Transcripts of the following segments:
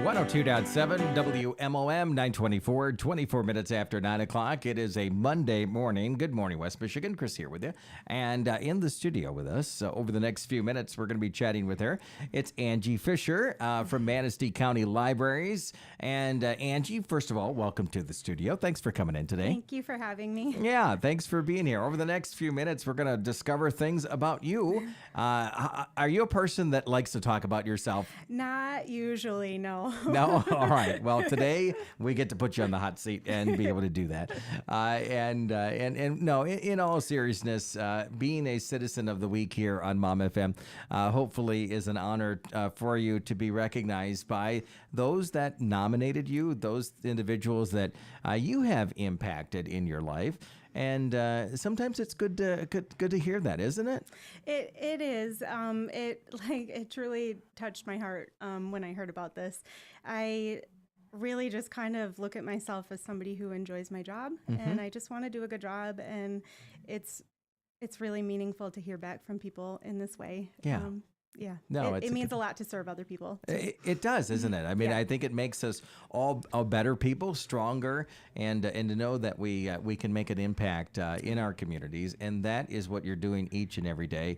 102.7 WMOM 924, 24 minutes after 9 o'clock. It is a Monday morning. Good morning, West Michigan. Chris here with you. And in the studio with us over the next few minutes, we're going to be chatting with her. It's Angie Fischer from Manistee County Libraries. And Angie, first of all, welcome to the studio. Thanks for coming in today. Thank you for having me. Yeah, thanks for being here. Over the next few minutes, we're going to discover things about you. Are you a person that likes to talk about yourself? Not usually, no. No? All right. Well, today we get to put you on the hot seat and be able to do that. And no, in all seriousness, being a citizen of the week here on Mom FM, hopefully is an honor for you to be recognized by those that nominated you, those individuals that you have impacted in your life. And sometimes it's good to hear that, isn't it? It is. It truly touched my heart when I heard about this. I really just kind of look at myself as somebody who enjoys my job, and I just want to do a good job. And it's really meaningful to hear back from people in this way. Yeah. Yeah, no, it means a lot to serve other people. It does, isn't it? I mean, Yeah. I think it makes us all better people, stronger, and to know that we can make an impact in our communities, and that is what you're doing each and every day.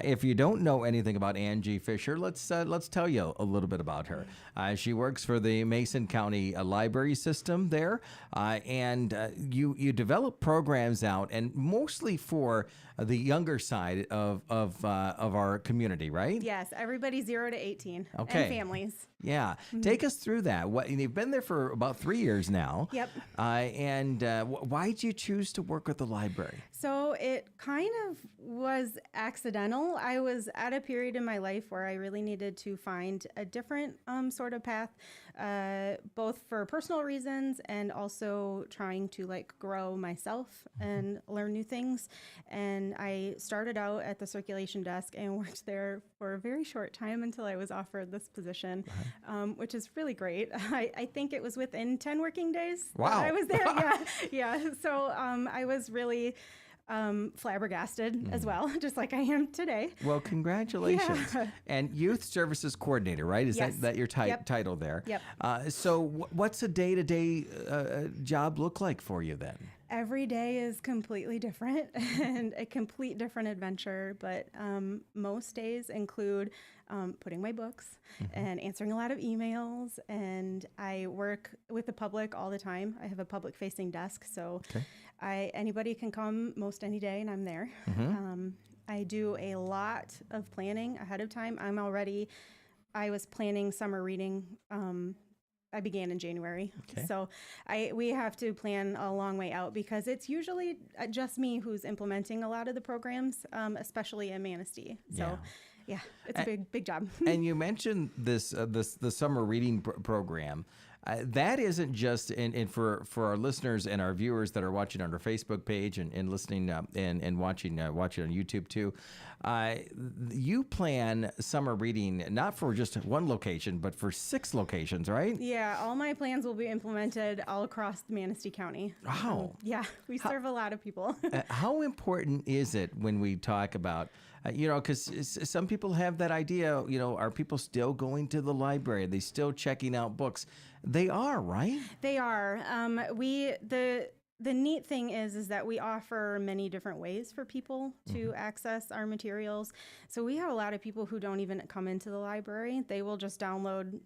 If you don't know anything about Angie Fischer, let's tell you a little bit about her. She works for the Mason County Library System there, and you develop programs out, and mostly for the younger side of our community, right? Yes, everybody 0 to 18 Okay. and families. Yeah. Take us through that. You've been there for about 3 years now. Yep. Why did you choose to work with the library? So it kind of was accidental. I was at a period in my life where I really needed to find a different sort of path, both for personal reasons and also trying to grow myself and learn new things. And I started out at the circulation desk and worked there for a very short time until I was offered this position, which is really great. I think it was within 10 working days. Wow. I was there. Yeah. So I was really flabbergasted as well, just like I am today. Well, congratulations. Yeah. And Youth Services Coordinator, right? Is Yes. that your Yep. title there? Yep. So what's a day-to-day job look like for you then? Every day is completely different and a complete different adventure, but most days include putting my books and answering a lot of emails, and I work with the public all the time. I have a public-facing desk, so anybody can come most any day, and I'm there. I do a lot of planning ahead of time. I was planning summer reading. I began in January. Okay. So we have to plan a long way out because it's usually just me who's implementing a lot of the programs, especially in Manistee. So yeah, it's a big job. And you mentioned the summer reading program. That isn't just for our listeners and our viewers that are watching on our Facebook page and listening and watching on YouTube too. You plan summer reading not for just one location, but for 6 locations, right? Yeah, all my plans will be implemented all across Manistee County. Wow. Yeah, we serve a lot of people. How important is it when we talk about, because some people have that idea, are people still going to the library? Are they still checking out books? They are, right? They are. The neat thing is that we offer many different ways for people to access our materials. So we have a lot of people who don't even come into the library. They will just download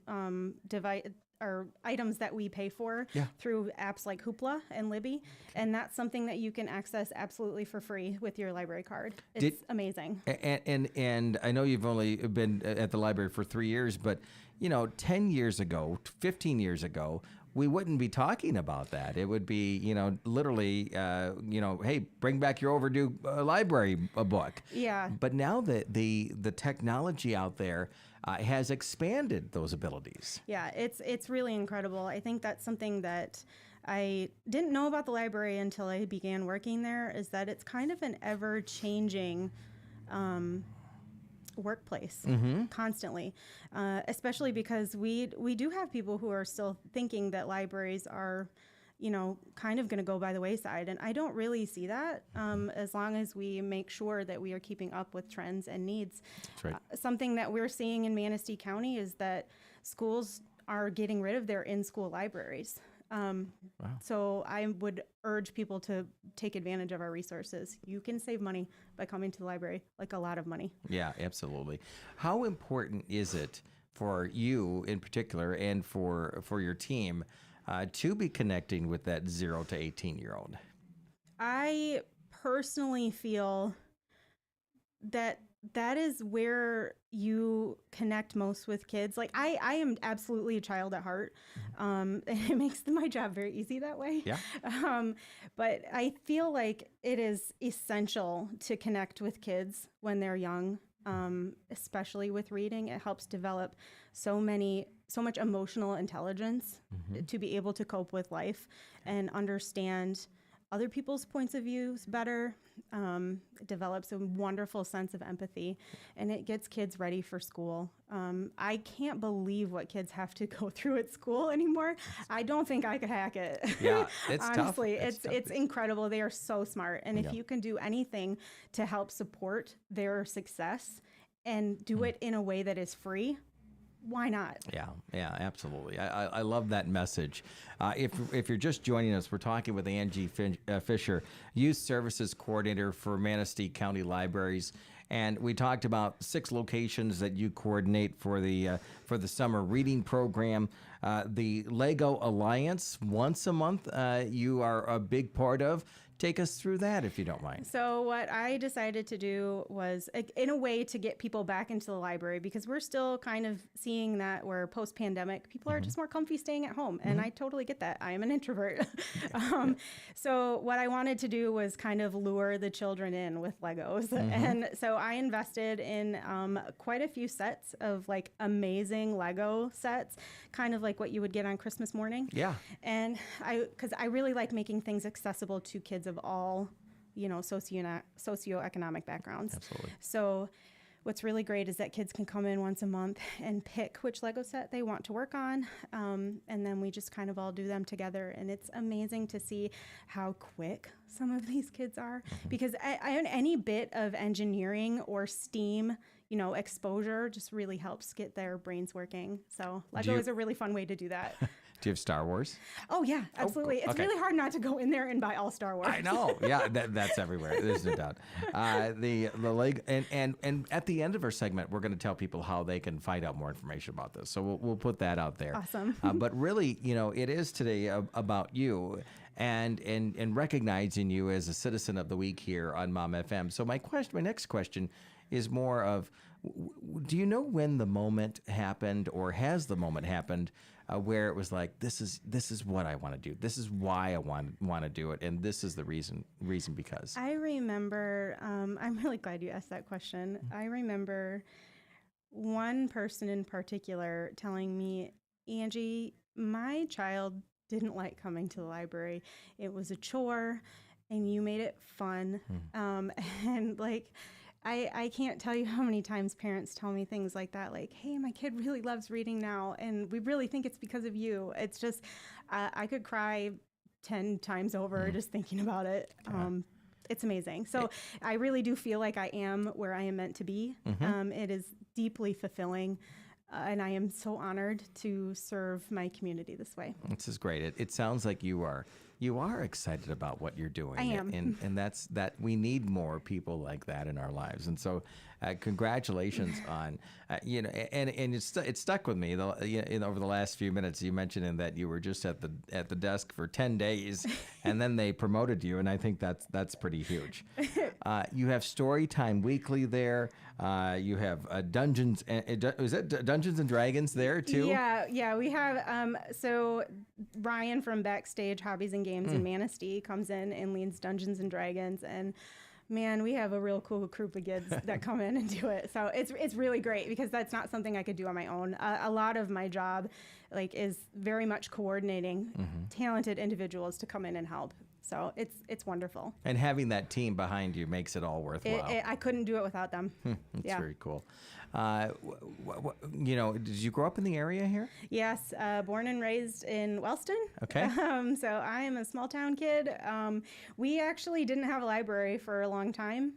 or items that we pay for through apps like Hoopla and Libby. And that's something that you can access absolutely for free with your library card. It's amazing. And I know you've only been at the library for 3 years, but 10 years ago, 15 years ago, we wouldn't be talking about that. It would be, literally, hey, bring back your overdue library book. Yeah. But now the technology out there has expanded those abilities. Yeah, it's really incredible. I think that's something that I didn't know about the library until I began working there, is that it's kind of an ever-changing workplace constantly, especially because we do have people who are still thinking that libraries are, kind of going to go by the wayside. And I don't really see that as long as we make sure that we are keeping up with trends and needs. That's right. Something that we're seeing in Manistee County is that schools are getting rid of their in-school libraries. So I would urge people to take advantage of our resources. You can save money by coming to the library, like a lot of money. Yeah, absolutely. How important is it for you in particular and for your team to be connecting with that 0 to 18-year-old? I personally feel that is where you connect most with kids. Like I am absolutely a child at heart. And it makes my job very easy that way. Yeah. But I feel like it is essential to connect with kids when they're young, especially with reading. It helps develop so much emotional intelligence to be able to cope with life and understand other people's points of views better. It develops a wonderful sense of empathy, and it gets kids ready for school. I can't believe what kids have to go through at school anymore. I don't think I could hack it. Yeah, it's Honestly, tough. it's incredible. They are so smart, and if you can do anything to help support their success and do it in a way that is free, why not? Yeah, absolutely. I love that message. If you're just joining us, we're talking with Angie Fischer, Youth Services Coordinator for Manistee County Libraries, and we talked about 6 locations that you coordinate for the summer reading program. The Lego Alliance, once a month, you are a big part of. Take us through that, if you don't mind. So what I decided to do was, in a way, to get people back into the library, because we're still kind of seeing that where post-pandemic, people are just more comfy staying at home. And I totally get that. I am an introvert. So what I wanted to do was kind of lure the children in with Legos. And so I invested in quite a few sets of like amazing Lego sets, kind of like what you would get on Christmas morning. Yeah. And because I really like making things accessible to kids of all, socioeconomic backgrounds. Absolutely. So what's really great is that kids can come in once a month and pick which Lego set they want to work on. And then we just kind of all do them together. And it's amazing to see how quick some of these kids are, because any bit of engineering or STEAM, exposure just really helps get their brains working. So Lego is a really fun way to do that. Do you have Star Wars? Oh, yeah, absolutely. It's really hard not to go in there and buy all Star Wars. I know. Yeah, that's everywhere. There's no doubt. The Lego, and at the end of our segment, we're going to tell people how they can find out more information about this. So we'll put that out there. Awesome. But really, it is today about you and recognizing you as a citizen of the week here on Mom FM. So my next question is more of, do you know when the moment happened, or has the moment happened where it was like, this is what I want to do. This is why I want to do it, and this is the reason because. I remember, I'm really glad you asked that question. I remember one person in particular telling me, Angie, my child didn't like coming to the library. It was a chore, and you made it fun. And like, I can't tell you how many times parents tell me things like that, like, hey, my kid really loves reading now, and we really think it's because of you. It's just, I could cry 10 times over just thinking about it. It's amazing. So I really do feel like I am where I am meant to be. It is deeply fulfilling. And I am so honored to serve my community this way. This is great. It sounds like you are excited about what you're doing. I am. And that's we need more people like that in our lives. And so congratulations on, and it stuck with me over the last few minutes. You mentioned that you were just at the desk for 10 days and then they promoted you. And I think that's pretty huge. You have story time weekly there. You have Dungeons. Is it Dungeons and Dragons there too? Yeah. We have, so Ryan from Backstage Hobbies and Games in Manistee comes in and leads Dungeons and Dragons, and man, we have a real cool group of kids that come in and do it. So it's really great, because that's not something I could do on my own. A lot of my job is very much coordinating talented individuals to come in and help. So it's wonderful. And having that team behind you makes it all worthwhile. I couldn't do it without them. That's very cool. Did you grow up in the area here? Yes, born and raised in Wellston. Okay. So I am a small town kid. We actually didn't have a library for a long time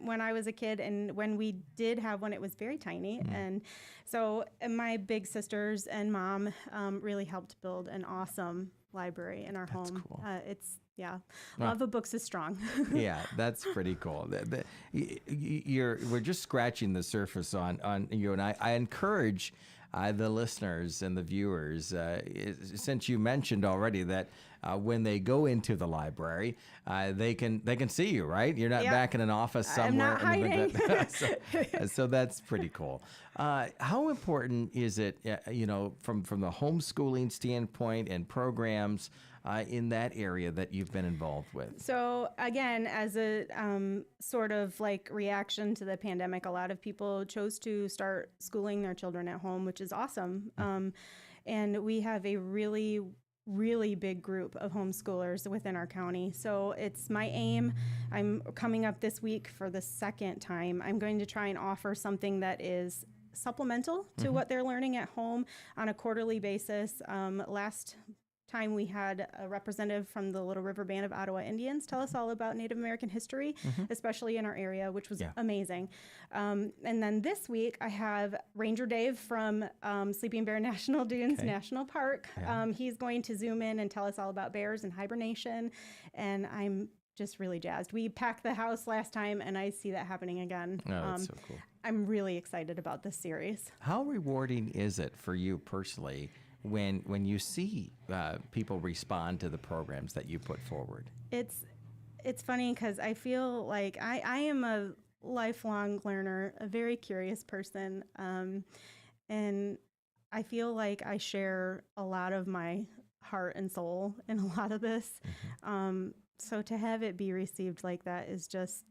when I was a kid, and when we did have one, it was very tiny. And so my big sisters and mom really helped build an awesome library in our home. Cool. Love of books is strong. Yeah, that's pretty cool. We're just scratching the surface on you, and I encourage the listeners and the viewers, since you mentioned already that when they go into the library, they can see you, right? You're not back in an office somewhere. I'm not hiding. So that's pretty cool. How important is it, from the homeschooling standpoint and programs in that area that you've been involved with? So again, as a sort of like reaction to the pandemic, a lot of people chose to start schooling their children at home, which is awesome. And we have a really big group of homeschoolers within our county. So it's my aim. I'm coming up this week for the second time. I'm going to try and offer something that is supplemental to what they're learning at home on a quarterly basis. Last time we had a representative from the Little River Band of Ottawa Indians tell us all about Native American history, especially in our area, which was amazing. And then this week I have Ranger Dave from Sleeping Bear National Dunes National Park. He's going to zoom in and tell us all about bears and hibernation, and I'm just really jazzed. We packed the house last time, and I see that happening again. Oh, that's so cool. I'm really excited about this series. How rewarding is it for you personally when you see people respond to the programs that you put forward? It's funny because I feel like I am a lifelong learner, a very curious person, and I feel like I share a lot of my heart and soul in a lot of this. So to have it be received like that is just,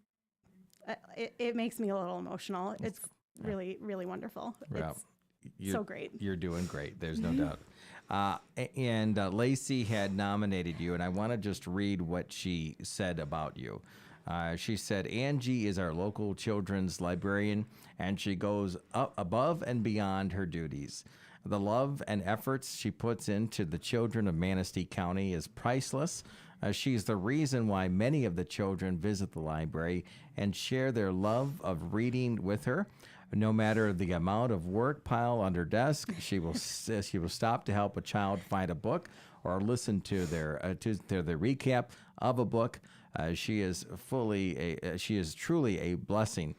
it makes me a little emotional. It's really, really wonderful. It's so great. You're doing great. There's no doubt. And Lacey had nominated you, and I want to just read what she said about you. She said, Angie is our local children's librarian, and she goes up above and beyond her duties. The love and efforts she puts into the children of Manistee County is priceless. She's the reason why many of the children visit the library and share their love of reading with her. No matter the amount of work piled on her desk, she will stop to help a child find a book or listen to their recap of a book. She is truly a blessing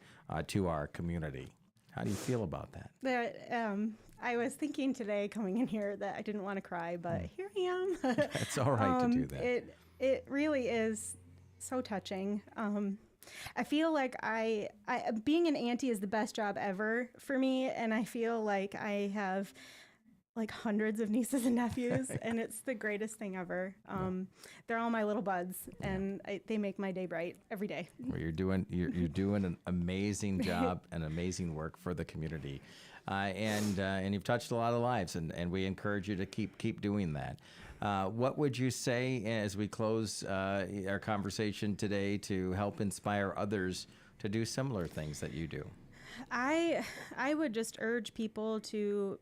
to our community. How do you feel about that? I was thinking today coming in here that I didn't want to cry, but here I am. It's all right to do that. It really is so touching. I feel like I being an auntie is the best job ever for me, and I feel like I have like hundreds of nieces and nephews, and it's the greatest thing ever. They're all my little buds, and they make my day bright every day. Well, you're doing an amazing job and amazing work for the community, and you've touched a lot of lives, and we encourage you to keep doing that. What would you say as we close our conversation today to help inspire others to do similar things that you do? I would just urge people to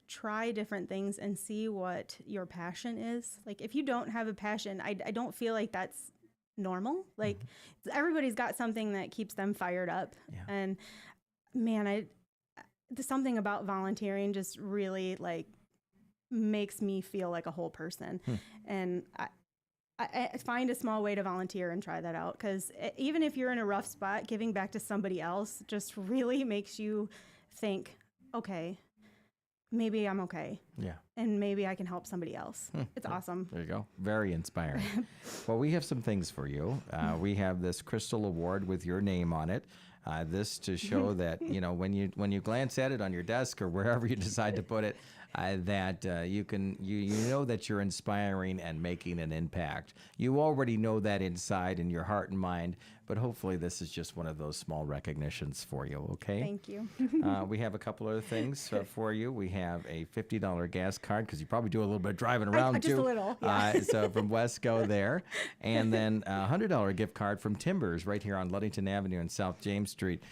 try different things and see what your passion is. Like, if you don't have a passion, I don't feel like that's normal. Like, everybody's got something that keeps them fired up. Yeah. And man, there's something about volunteering just really like makes me feel like a whole person. And I find a small way to volunteer and try that out, because even if you're in a rough spot, giving back to somebody else just really makes you think, okay, maybe I'm okay. Yeah. And maybe I can help somebody else. It's awesome. There you go. Very inspiring. Well, we have some things for you. We have this Crystal Award with your name on it. This to show that, when you glance at it on your desk or wherever you decide to put it, that you know that you're inspiring and making an impact. You already know that inside in your heart and mind, but hopefully this is just one of those small recognitions for you, okay? Thank you. We have a couple other things for you. We have a $50 gas card, because you probably do a little bit of driving around too. Just a little, yeah. So from Wesco there. And then a $100 gift card from Timbers right here on Ludington Avenue and South James Street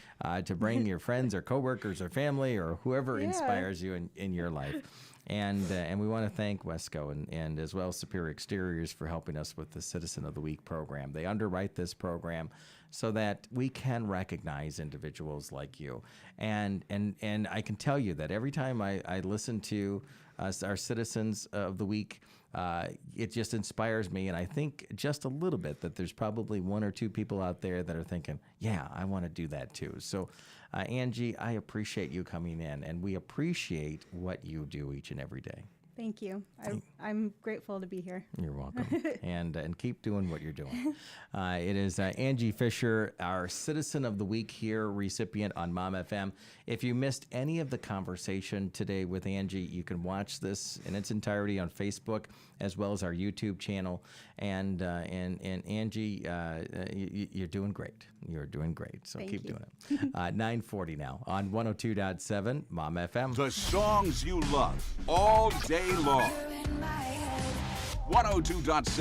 to bring your friends or coworkers or family or whoever Yeah. inspires you in your life. And we want to thank Wesco and as well Superior Exteriors for helping us with the Citizen of the Week program. They underwrite this program so that we can recognize individuals like you. And I can tell you that every time I listen to our Citizens of the Week, it just inspires me, and I think just a little bit that there's probably one or two people out there that are thinking, yeah, I want to do that too. So, Angie, I appreciate you coming in, and we appreciate what you do each and every day. Thank you. I'm grateful to be here. You're welcome. And keep doing what you're doing. It is Angie Fischer, our Citizen of the Week here, recipient on Mom FM. If you missed any of the conversation today with Angie, you can watch this in its entirety on Facebook as well as our YouTube channel. And Angie, you're doing great. You're doing great. So Thank keep you. doing it. 9:40 now on 102.7 Mom FM. The songs you love all day long. 102.7